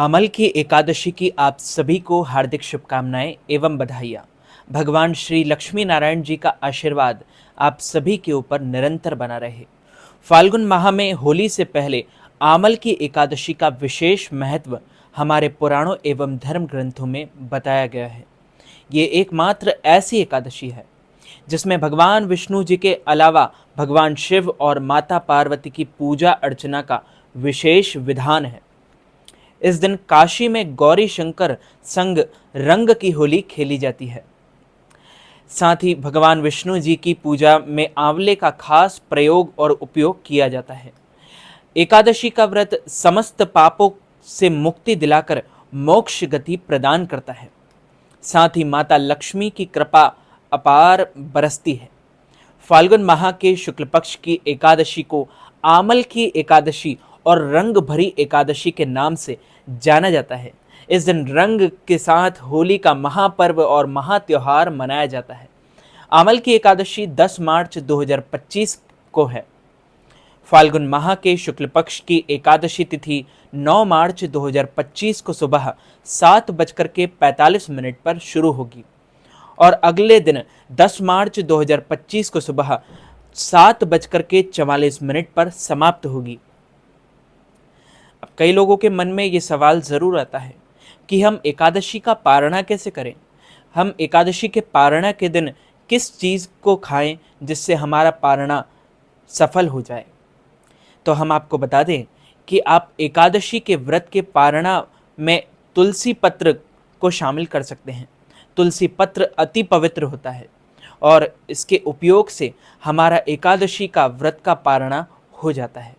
अमल की एकादशी की आप सभी को हार्दिक शुभकामनाएं एवं बधाइयाँ। भगवान श्री लक्ष्मी नारायण जी का आशीर्वाद आप सभी के ऊपर निरंतर बना रहे। फाल्गुन माह में होली से पहले आमल की एकादशी का विशेष महत्व हमारे पुराणों एवं धर्म ग्रंथों में बताया गया है। ये एकमात्र ऐसी एकादशी है जिसमें भगवान विष्णु जी के अलावा भगवान शिव और माता पार्वती की पूजा अर्चना का विशेष विधान है। इस दिन काशी में गौरी शंकर संग रंग की होली खेली जाती है। साथ ही भगवान विष्णु जी की पूजा में आंवले का खास प्रयोग और उपयोग किया जाता है। एकादशी का व्रत समस्त पापों से मुक्ति दिलाकर मोक्ष गति प्रदान करता है। साथ ही माता लक्ष्मी की कृपा अपार बरसती है। फाल्गुन माह के शुक्ल पक्ष की एकादशी को आमल की एकादशी और रंग भरी एकादशी के नाम से जाना जाता है। इस दिन रंग के साथ होली का महापर्व और महात्योहार मनाया जाता है। आमल की एकादशी 10 मार्च 2025 को है। फाल्गुन माह के शुक्ल पक्ष की एकादशी तिथि 9 मार्च 2025 को सुबह 7:45 पर शुरू होगी और अगले दिन 10 मार्च 2025 को सुबह 7:44 पर समाप्त होगी। अब कई लोगों के मन में ये सवाल ज़रूर आता है कि हम एकादशी का पारणा कैसे करें। हम एकादशी के पारणा के दिन किस चीज़ को खाएं जिससे हमारा पारणा सफल हो जाए। तो हम आपको बता दें कि आप एकादशी के व्रत के पारणा में तुलसी पत्र को शामिल कर सकते हैं। तुलसी पत्र अति पवित्र होता है और इसके उपयोग से हमारा एकादशी का व्रत का पारणा हो जाता है।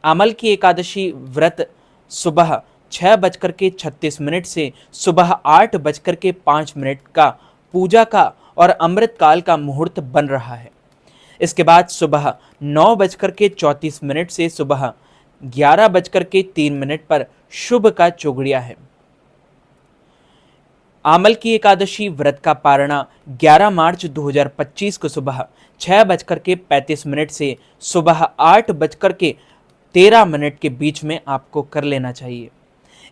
आमल की एकादशी व्रत सुबह 6:36 से सुबह 8:05 का पूजा का और अमृत काल का मुहूर्त बन रहा है। इसके बाद सुबह 9:34 से सुबह 11:03 पर शुभ का चौगड़िया है। आमल की एकादशी व्रत का पारणा 11 मार्च 2025 को सुबह 6:35 से सुबह 8:13 के बीच में आपको कर लेना चाहिए।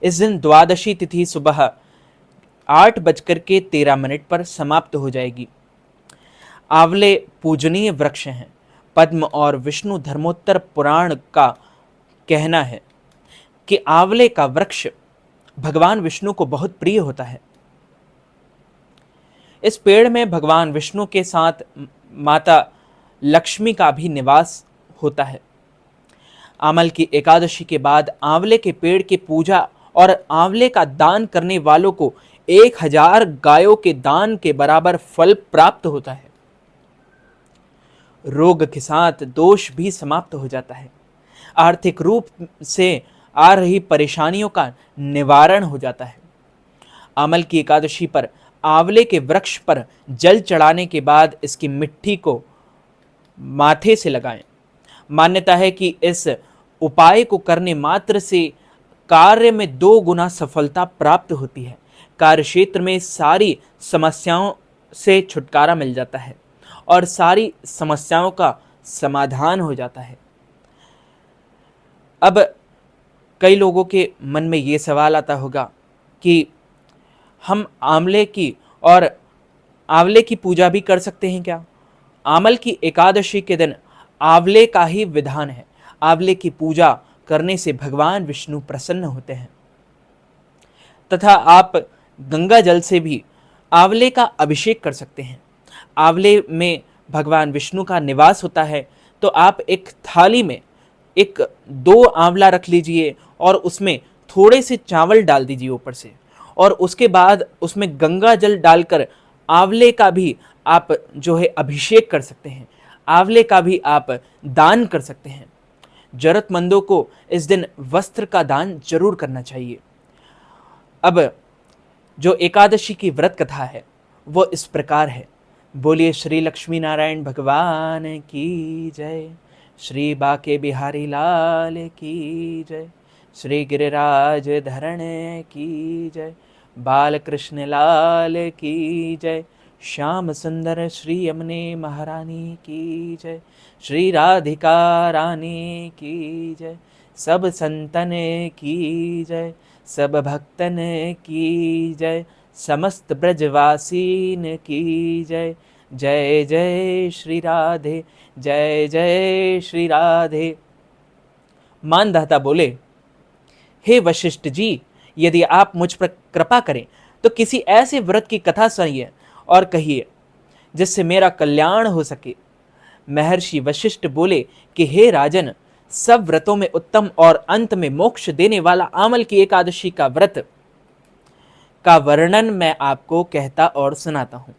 इस दिन द्वादशी तिथि सुबह 8:13 पर समाप्त हो जाएगी। आंवले पूजनीय वृक्ष हैं। पद्म और विष्णु धर्मोत्तर पुराण का कहना है कि आंवले का वृक्ष भगवान विष्णु को बहुत प्रिय होता है। इस पेड़ में भगवान विष्णु के साथ माता लक्ष्मी का भी निवास होता है। आमल की एकादशी के बाद आंवले के पेड़ की पूजा और आंवले का दान करने वालों को 1000 गायों के दान के बराबर फल प्राप्त होता है। रोग के साथ दोष भी समाप्त हो जाता है। आर्थिक रूप से आ रही परेशानियों का निवारण हो जाता है। आमल की एकादशी पर आंवले के वृक्ष पर जल चढ़ाने के बाद इसकी मिट्टी को माथे से लगाएं। मान्यता है कि इस उपाय को करने मात्र से कार्य में 2 गुना सफलता प्राप्त होती है। कार्य क्षेत्र में सारी समस्याओं से छुटकारा मिल जाता है और सारी समस्याओं का समाधान हो जाता है। अब कई लोगों के मन में ये सवाल आता होगा कि हम आंवले की पूजा भी कर सकते हैं क्या? आमल की एकादशी के दिन आंवले का ही विधान है। आंवले की पूजा करने से भगवान विष्णु प्रसन्न होते हैं तथा आप गंगा जल से भी आंवले का अभिषेक कर सकते हैं। आंवले में भगवान विष्णु का निवास होता है, तो आप एक थाली में 2 आंवला रख लीजिए और उसमें थोड़े से चावल डाल दीजिए ऊपर से, और उसके बाद उसमें गंगा जल डालकर आंवले का भी आप जो है अभिषेक कर सकते हैं। आंवले का भी आप दान कर सकते हैं। जरूरतमंदों को इस दिन वस्त्र का दान जरूर करना चाहिए। अब जो एकादशी की व्रत कथा है वो इस प्रकार है। बोलिए श्री लक्ष्मी नारायण भगवान की जय। श्री बाके बिहारी लाल की जय। श्री गिरिराज धरण की जय। बालकृष्ण लाल की जय। श्याम सुंदर श्री यमुने महारानी की जय। श्री राधिका रानी की जय। सब संतन की जय। सब भक्तन की जय, समस्त ब्रजवासीन की जय। जय जय श्री राधे, जय जय श्री राधे। मानधाता बोले, हे वशिष्ठ जी, यदि आप मुझ पर कृपा करें तो किसी ऐसे व्रत की कथा सुनिए और कहिए जिससे मेरा कल्याण हो सके। महर्षि वशिष्ठ बोले कि हे राजन, सब व्रतों में उत्तम और अंत में मोक्ष देने वाला आमल की एकादशी का व्रत का वर्णन मैं आपको कहता और सुनाता हूं।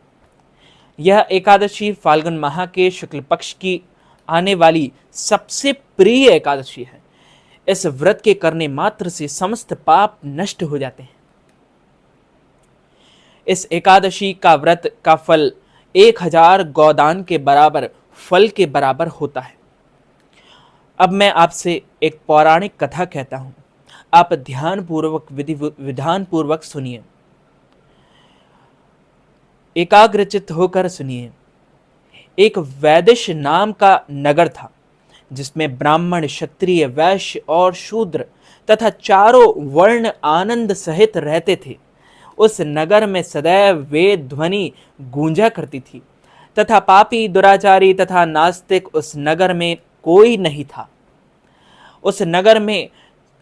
यह एकादशी फाल्गुन माह के शुक्ल पक्ष की आने वाली सबसे प्रिय एकादशी है। इस व्रत के करने मात्र से समस्त पाप नष्ट हो जाते हैं। इस एकादशी का व्रत का फल 1000 गोदान के बराबर फल के बराबर होता है। अब मैं आपसे एक पौराणिक कथा कहता हूं, आप ध्यान पूर्वक विधान पूर्वक सुनिए, एकाग्रचित होकर सुनिए। एक वैदिश नाम का नगर था जिसमें ब्राह्मण, क्षत्रिय, वैश्य और शूद्र तथा चारों वर्ण आनंद सहित रहते थे। उस नगर में सदैव वेद ध्वनि गूंजा करती थी तथा पापी, दुराचारी तथा नास्तिक उस नगर में कोई नहीं था। उस नगर में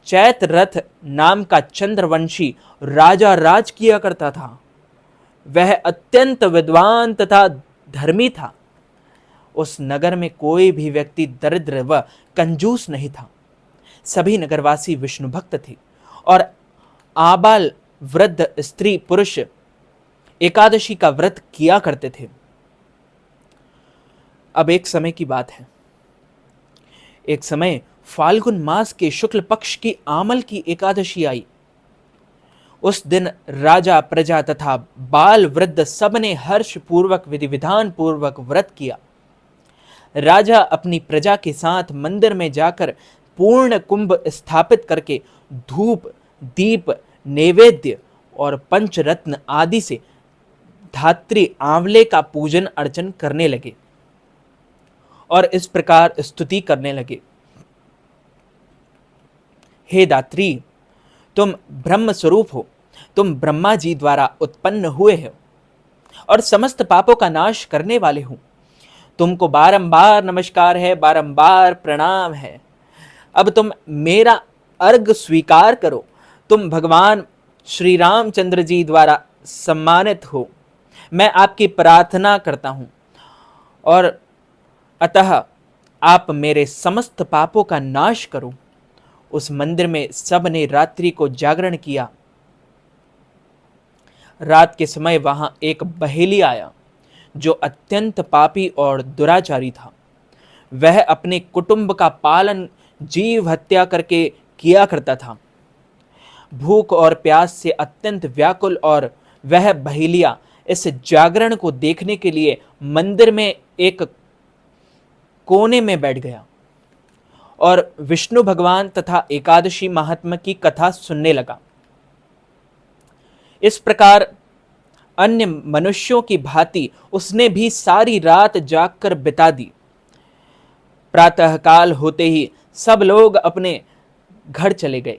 चैत रथ नाम का चंद्रवंशी राजा राज किया करता था। वह अत्यंत विद्वान तथा धर्मी था। उस नगर में कोई भी व्यक्ति दरिद्र व कंजूस नहीं था। सभी नगरवासी विष्णु भक्त थे और आबाल, वृद्ध, स्त्री, पुरुष एकादशी का व्रत किया करते थे। अब एक समय की बात है। एक समय फाल्गुन मास के शुक्ल पक्ष की आमल की एकादशी आई। उस दिन राजा, प्रजा तथा बाल वृद्ध सबने हर्ष पूर्वक विधि विधान पूर्वक व्रत किया। राजा अपनी प्रजा के साथ मंदिर में जाकर पूर्ण कुंभ स्थापित करके धूप, दीप, नैवेद्य और पंचरत्न आदि से धात्री आंवले का पूजन अर्चन करने लगे और इस प्रकार स्तुति करने लगे। हे दात्री, तुम ब्रह्म स्वरूप हो, तुम ब्रह्मा जी द्वारा उत्पन्न हुए हो और समस्त पापों का नाश करने वाले हो। तुमको बारंबार नमस्कार है, बारंबार प्रणाम है। अब तुम मेरा अर्घ स्वीकार करो। तुम भगवान श्री रामचंद्र जी द्वारा सम्मानित हो। मैं आपकी प्रार्थना करता हूं और अतः आप मेरे समस्त पापों का नाश करो। उस मंदिर में सब ने रात्रि को जागरण किया। रात के समय वहां एक बहेली आया जो अत्यंत पापी और दुराचारी था। वह अपने कुटुंब का पालन जीव हत्या करके किया करता था। भूख और प्यास से अत्यंत व्याकुल और वह बहेलिया इस जागरण को देखने के लिए मंदिर में एक कोने में बैठ गया और विष्णु भगवान तथा एकादशी महात्मा की कथा सुनने लगा। इस प्रकार अन्य मनुष्यों की भांति उसने भी सारी रात जागकर बिता दी। प्रातःकाल होते ही सब लोग अपने घर चले गए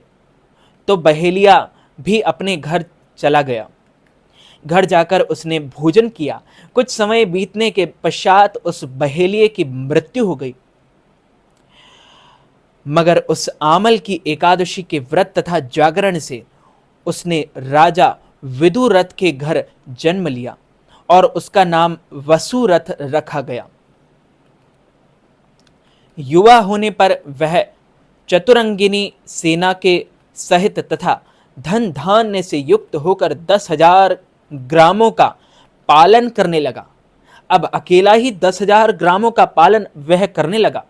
तो बहेलिया भी अपने घर चला गया। घर जाकर उसने भोजन किया। कुछ समय बीतने के पश्चात उस बहेलिये की मृत्यु हो गई। मगर उस आमल की एकादशी के व्रत तथा जागरण से उसने राजा विदुरथ के घर जन्म लिया और उसका नाम वसुरथ रखा गया। युवा होने पर वह चतुरंगिनी सेना के सहित तथा धन धान्य से युक्त होकर 10,000 ग्रामों का पालन करने लगा। अब अकेला ही 10,000 ग्रामों का पालन वह करने लगा।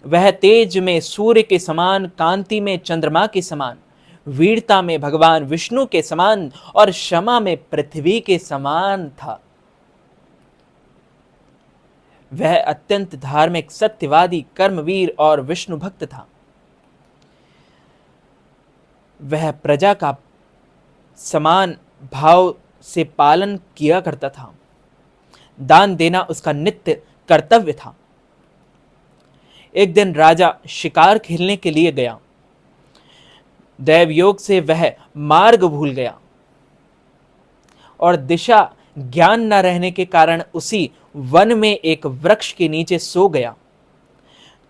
वह तेज में सूर्य के समान, कांति में चंद्रमा के समान, वीरता में भगवान विष्णु के समान और क्षमा में पृथ्वी के समान था। वह अत्यंत धार्मिक, सत्यवादी, कर्मवीर और विष्णु भक्त था। वह प्रजा का समान भाव से पालन किया करता था। दान देना उसका नित्य कर्तव्य था। एक दिन राजा शिकार खेलने के लिए गया। दैवयोग से वह मार्ग भूल गया और दिशा ज्ञान न रहने के कारण उसी वन में एक वृक्ष के नीचे सो गया।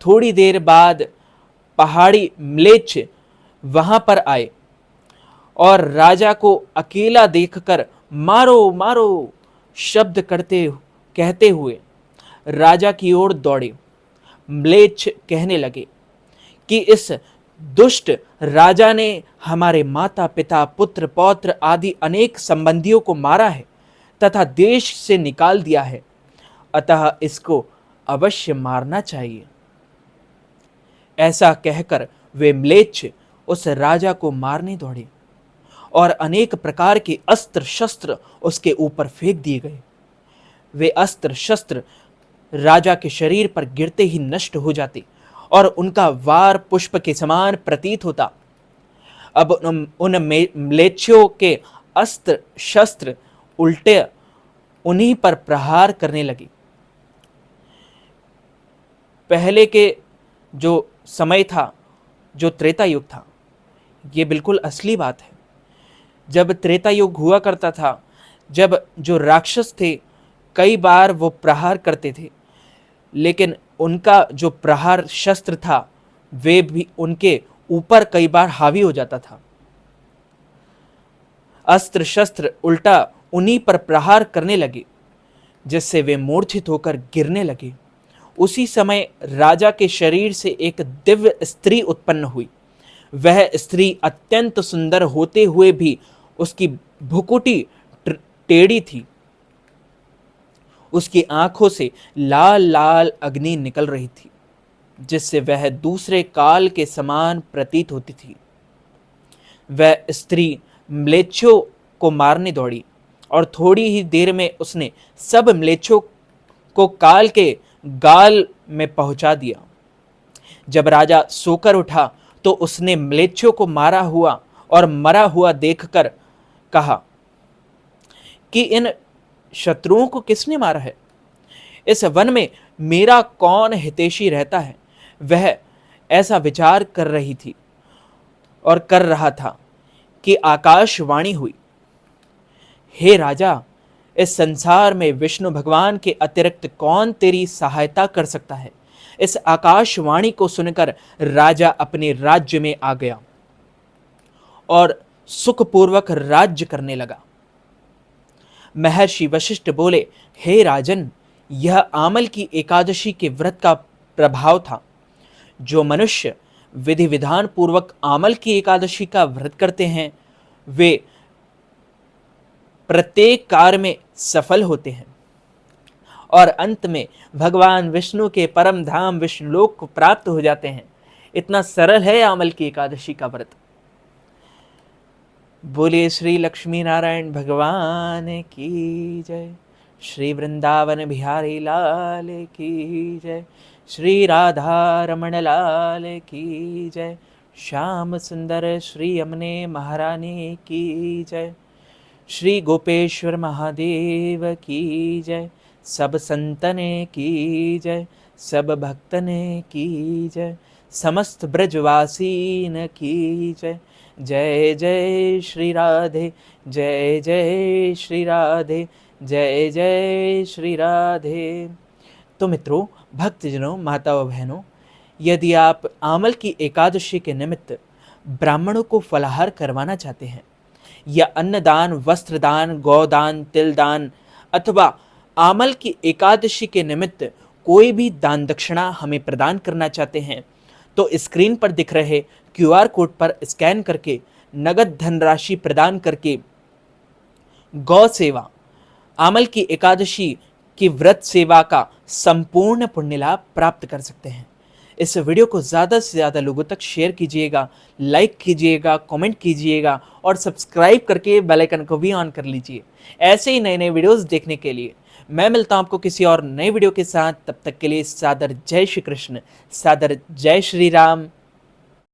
थोड़ी देर बाद पहाड़ी म्लेच्छ वहां पर आए और राजा को अकेला देखकर मारो मारो शब्द कहते हुए राजा की ओर दौड़े। म्लेच्छ कहने लगे कि इस दुष्ट राजा ने हमारे माता पिता पुत्र पौत्र आदि अनेक संबंधियों को मारा है तथा देश से निकाल दिया है, अतः इसको अवश्य मारना चाहिए। ऐसा कहकर वे म्लेच्छ उस राजा को मारने दौड़े और अनेक प्रकार के अस्त्र शस्त्र उसके ऊपर फेंक दिए गए। वे अस्त्र शस्त्र राजा के शरीर पर गिरते ही नष्ट हो जाते और उनका वार पुष्प के समान प्रतीत होता। अब उन म्लेच्छों के अस्त्र शस्त्र उल्टे उन्हीं पर प्रहार करने लगे। पहले के जो समय था, जो त्रेता युग था, ये बिल्कुल असली बात है। जब त्रेता युग हुआ करता था, जब जो राक्षस थे कई बार वो प्रहार करते थे, लेकिन उनका जो प्रहार शस्त्र था वे भी उनके ऊपर कई बार हावी हो जाता था। अस्त्र शस्त्र उल्टा उन्हीं पर प्रहार करने लगे, जिससे वे मूर्छित होकर गिरने लगे। उसी समय राजा के शरीर से एक दिव्य स्त्री उत्पन्न हुई। वह स्त्री अत्यंत सुंदर होते हुए भी उसकी भुकुटी टेढ़ी थी। उसकी आंखों से लाल लाल अग्नि निकल रही थी, जिससे वह दूसरे काल के समान प्रतीत होती थी। वह स्त्री म्लेच्छों को मारने दौड़ी और थोड़ी ही देर में उसने सब म्लेच्छों को काल के गाल में पहुंचा दिया। जब राजा सोकर उठा तो उसने म्लेच्छों को मारा हुआ और मरा हुआ देखकर कहा कि इन शत्रुओं को किसने मारा है? इस वन में मेरा कौन हितैषी रहता है? वह ऐसा विचार कर रही थी और कर रहा था कि आकाशवाणी हुई, हे राजा, इस संसार में विष्णु भगवान के अतिरिक्त कौन तेरी सहायता कर सकता है? इस आकाशवाणी को सुनकर राजा अपने राज्य में आ गया और सुखपूर्वक राज्य करने लगा। महर्षि वशिष्ठ बोले, हे राजन, यह आमल की एकादशी के व्रत का प्रभाव था। जो मनुष्य विधि विधान पूर्वक आमल की एकादशी का व्रत करते हैं वे प्रत्येक कार्य में सफल होते हैं और अंत में भगवान विष्णु के परम धाम विष्णुलोक को प्राप्त हो जाते हैं। इतना सरल है आमल की एकादशी का व्रत। बोलिए श्री लक्ष्मी नारायण भगवान की जय। श्री वृंदावन बिहारी लाल की जय। श्री राधा रमण लाल की जय। श्याम सुंदर श्री यमुने महारानी की जय। श्री गोपेश्वर महादेव की जय। सब संतने की जय, सब भक्तने की जय, समस्त ब्रजवासीन की जय। जय जय श्री राधे, जय जय श्री राधे, जय जय श्री राधे। तो मित्रों, भक्तजनों, माताओं बहनों, यदि आप आमल की एकादशी के निमित्त ब्राह्मणों को फलाहार करवाना चाहते हैं या अन्नदान, वस्त्रदान, गौदान, तिलदान अथवा आमल की एकादशी के निमित्त कोई भी दान दक्षिणा हमें प्रदान करना चाहते हैं तो स्क्रीन पर दिख रहे QR कोड पर स्कैन करके नगद धनराशि प्रदान करके गौ सेवा, आमल की एकादशी की व्रत सेवा का संपूर्ण पुण्य लाभ प्राप्त कर सकते हैं। इस वीडियो को ज़्यादा से ज़्यादा लोगों तक शेयर कीजिएगा, लाइक कीजिएगा, कमेंट कीजिएगा और सब्सक्राइब करके बेल आइकन को भी ऑन कर लीजिए ऐसे ही नए नए वीडियोस देखने के लिए। मैं मिलता हूं आपको किसी और नए वीडियो के साथ। तब तक के लिए सादर जय श्री कृष्ण, सादर जय श्री राम।